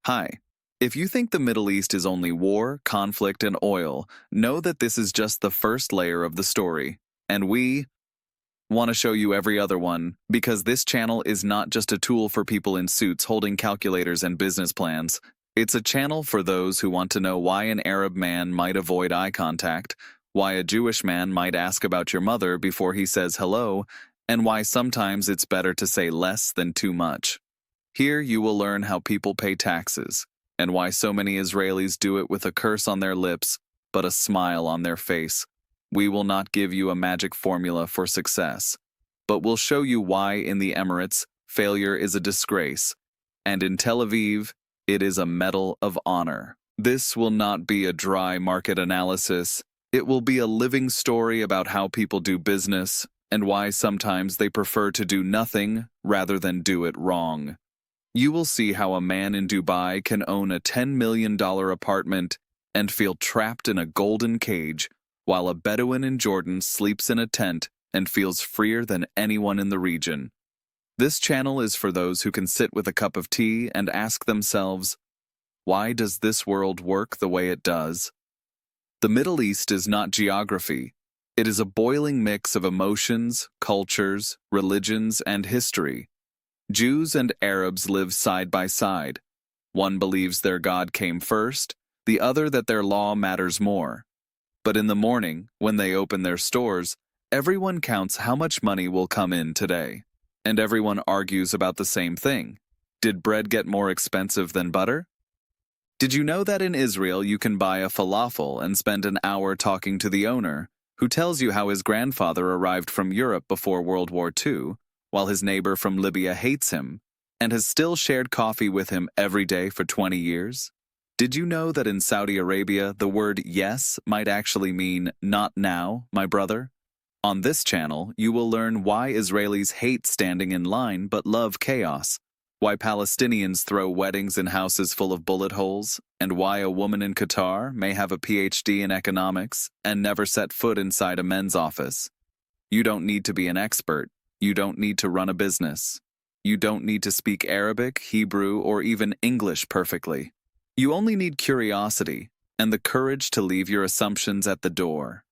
Hi. If you think the Middle East is only war, conflict, and oil, know that this is just the first layer of the story. And we want to show you every other one, because this channel is not just a tool for people in suits holding calculators and business plans. It's a channel for those who want to know why an Arab man might avoid eye contact, why a Jewish man might ask about your mother before he says hello, and why sometimes it's better to say less than too much. Here you will learn how people pay taxes, and why so many Israelis do it with a curse on their lips, but a smile on their face. We will not give you a magic formula for success, but we'll show you why in the Emirates, failure is a disgrace, and in Tel Aviv, it is a medal of honor. This will not be a dry market analysis. It will be a living story about how people do business, and why sometimes they prefer to do nothing rather than do it wrong. You will see how a man in Dubai can own a $10 million apartment and feel trapped in a golden cage, while a Bedouin in Jordan sleeps in a tent and feels freer than anyone in the region. This channel is for those who can sit with a cup of tea and ask themselves, why does this world work the way it does? The Middle East is not geography. It is a boiling mix of emotions, cultures, religions, and history. Jews and Arabs live side by side. One believes their God came first, the other that their law matters more. But in the morning, when they open their stores, everyone counts how much money will come in today. And everyone argues about the same thing. Did bread get more expensive than butter? Did you know that in Israel you can buy a falafel and spend an hour talking to the owner, who tells you how his grandfather arrived from Europe before World War II, while his neighbor from Libya hates him, and has still shared coffee with him every day for 20 years? Did you know that in Saudi Arabia the word yes might actually mean not now, my brother? On this channel, you will learn why Israelis hate standing in line but love chaos, why Palestinians throw weddings in houses full of bullet holes, and why a woman in Qatar may have a PhD in economics and never set foot inside a men's office. You don't need to be an expert. You don't need to run a business. You don't need to speak Arabic, Hebrew, or even English perfectly. You only need curiosity and the courage to leave your assumptions at the door.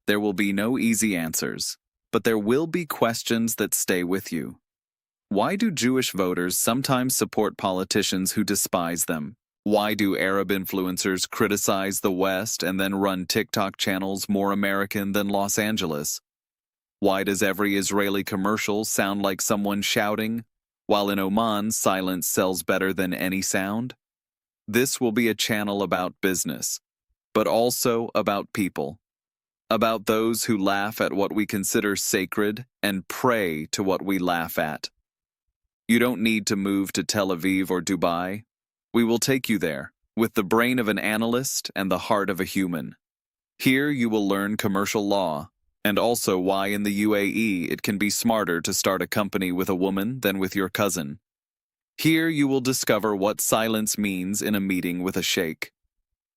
There will be no easy answers, but there will be questions that stay with you. Why do Jewish voters sometimes support politicians who despise them? Why do Arab influencers criticize the West and then run TikTok channels more American than Los Angeles? Why does every Israeli commercial sound like someone shouting, while in Oman silence sells better than any sound? This will be a channel about business, but also about people. About those who laugh at what we consider sacred and pray to what we laugh at. You don't need to move to Tel Aviv or Dubai. We will take you there, with the brain of an analyst and the heart of a human. Here you will learn commercial law, and also why in the UAE it can be smarter to start a company with a woman than with your cousin. Here you will discover what silence means in a meeting with a sheikh.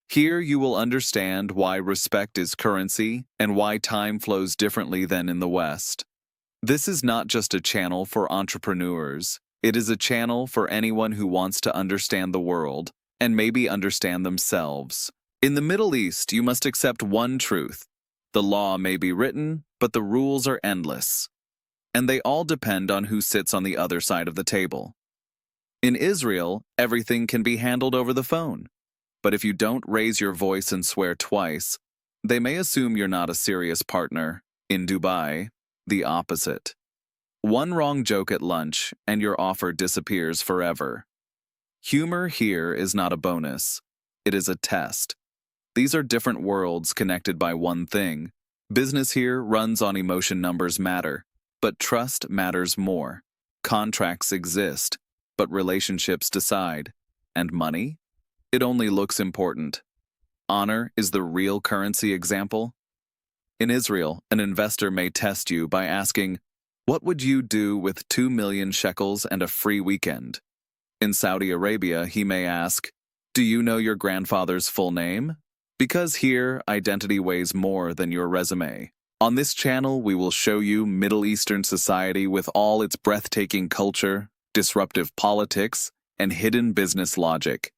Here you will understand why respect is currency and why time flows differently than in the West. This is not just a channel for entrepreneurs. It is a channel for anyone who wants to understand the world and maybe understand themselves. In the Middle East, you must accept one truth. The law may be written, but the rules are endless. And they all depend on who sits on the other side of the table. In Israel, everything can be handled over the phone. But if you don't raise your voice and swear twice, they may assume you're not a serious partner. In Dubai, the opposite. One wrong joke at lunch, and your offer disappears forever. Humor here is not a bonus. It is a test. These are different worlds connected by one thing. Business here runs on emotion. Numbers matter, but trust matters more. Contracts exist, but relationships decide. And money? It only looks important. Honor is the real currency. Example. In Israel, an investor may test you by asking, what would you do with 2 million shekels and a free weekend? In Saudi Arabia, he may ask, do you know your grandfather's full name? Because here, identity weighs more than your resume. On this channel, we will show you Middle Eastern society with all its breathtaking culture, disruptive politics, and hidden business logic.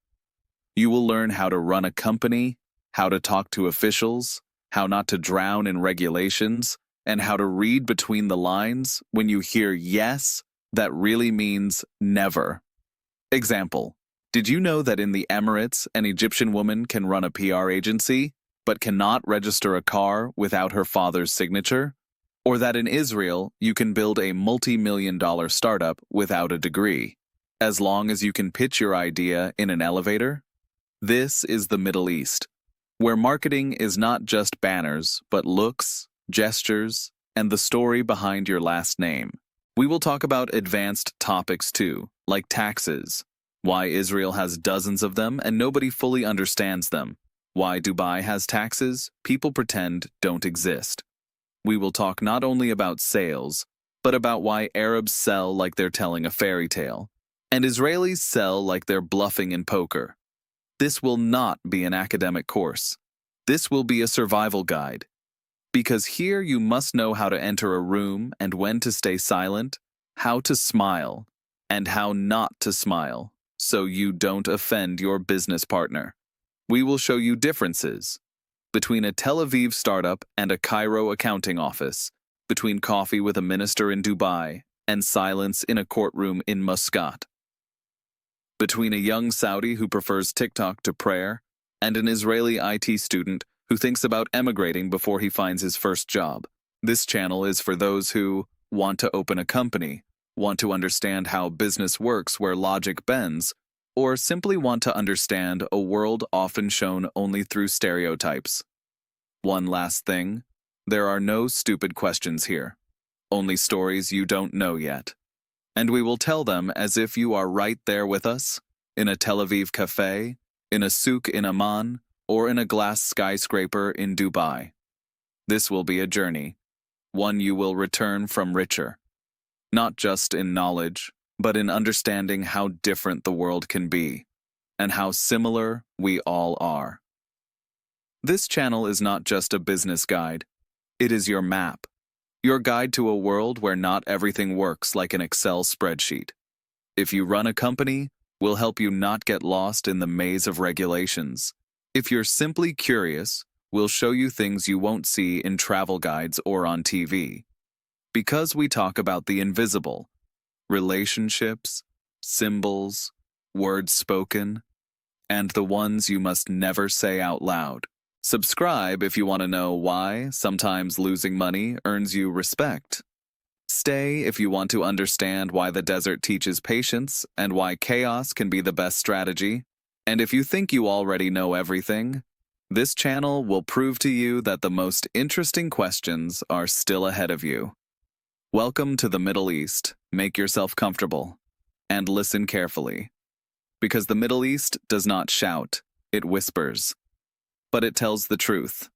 You will learn how to run a company, how to talk to officials, how not to drown in regulations, and how to read between the lines when you hear yes that really means never. Example: did you know that in the Emirates, an Egyptian woman can run a PR agency, but cannot register a car without her father's signature? Or that in Israel, you can build a multi-million-dollar startup without a degree, as long as you can pitch your idea in an elevator? This is the Middle East, where marketing is not just banners, but looks, gestures, and the story behind your last name. We will talk about advanced topics too, like taxes, why Israel has dozens of them and nobody fully understands them, why Dubai has taxes people pretend don't exist. We will talk not only about sales, but about why Arabs sell like they're telling a fairy tale, and Israelis sell like they're bluffing in poker. This will not be an academic course. This will be a survival guide. Because here you must know how to enter a room and when to stay silent, how to smile, and how not to smile, so you don't offend your business partner. We will show you differences between a Tel Aviv startup and a Cairo accounting office, between coffee with a minister in Dubai and silence in a courtroom in Muscat, between a young Saudi who prefers TikTok to prayer and an Israeli IT student who thinks about emigrating before he finds his first job. This channel is for those who want to open a company, want to understand how business works where logic bends, or simply want to understand a world often shown only through stereotypes. One last thing, there are no stupid questions here, only stories you don't know yet. And we will tell them as if you are right there with us, in a Tel Aviv cafe, in a souk in Oman, or in a glass skyscraper in Dubai. This will be a journey, one you will return from richer, not just in knowledge, but in understanding how different the world can be, and how similar we all are. This channel is not just a business guide, it is your map, your guide to a world where not everything works like an Excel spreadsheet. If you run a company, we'll help you not get lost in the maze of regulations. If you're simply curious, we'll show you things you won't see in travel guides or on TV. Because we talk about the invisible, relationships, symbols, words spoken, and the ones you must never say out loud. Subscribe if you want to know why sometimes losing money earns you respect. Stay if you want to understand why the desert teaches patience and why chaos can be the best strategy. And if you think you already know everything, this channel will prove to you that the most interesting questions are still ahead of you. Welcome to the Middle East. Make yourself comfortable and listen carefully. Because the Middle East does not shout, it whispers. But it tells the truth.